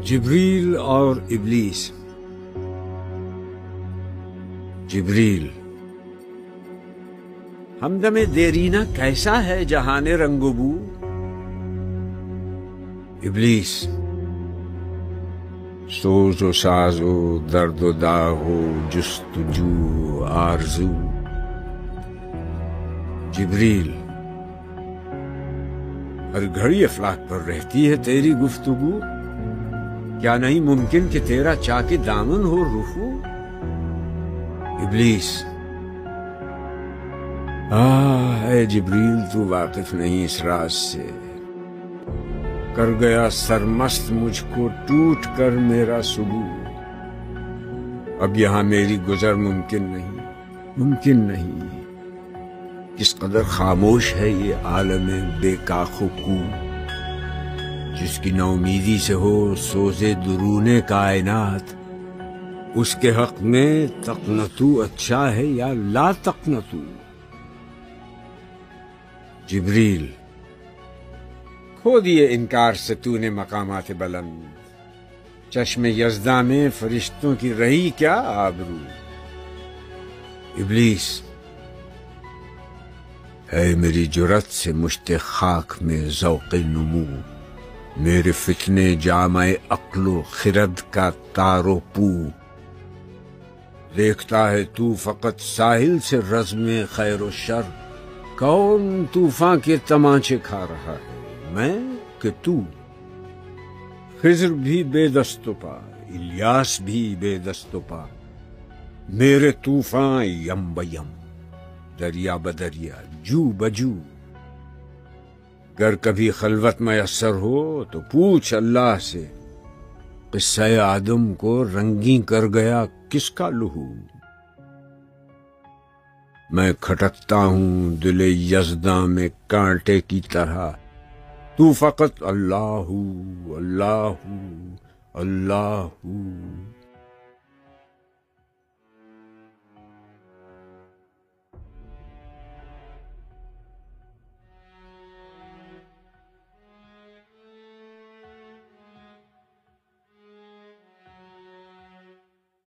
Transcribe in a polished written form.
جبریل اور ابلیس۔ جبریل: ہمدم دیرینہ کیسا ہے جہان رنگ و بو؟ ابلیس: سوز و ساز و درد و داغ و جستجو آرزو۔ جبریل: ہر گھڑی افلاک پر رہتی ہے تیری گفتگو، کیا نہیں ممکن کہ تیرا چاک دامن ہو رفو؟ ابلیس: اے جبریل، تو واقف نہیں اس راز سے، کر گیا سرمست مجھ کو ٹوٹ کر میرا سبو، اب یہاں میری گزر ممکن نہیں، کس قدر خاموش ہے یہ عالم بے کاخ و کو، جس کی نا امیدی سے ہو سوز درون کائنات، اس کے حق میں تقنطو اچھا ہے یا لا تقنطو؟ جبریل: کھو دیے انکار سے تو نے مقامات بلند، چشم یزداں میں فرشتوں کی رہی کیا آبرو؟ ابلیس: ہے میری جرت سے مشت خاک میں ذوق نمو، میرے فتنے جامع عقل و خرد کا تار و پو، دیکھتا ہے تو فقط ساحل سے رزم خیر و شر، کون طوفان کے تمانچے کھا رہا ہے، میں کہ تو؟ خضر بھی بے دست و پا، الیاس بھی بے دست و پا، میرے طوفان یم بیم، دریا بدریا، جو بجو، گر کبھی خلوت میسر ہو تو پوچھ اللہ سے، قصہ آدم کو رنگیں کر گیا کس کا لہو؟ میں کھٹکتا ہوں دل یزداں میں کانٹے کی طرح، تو فقط اللہ اللہ اللہ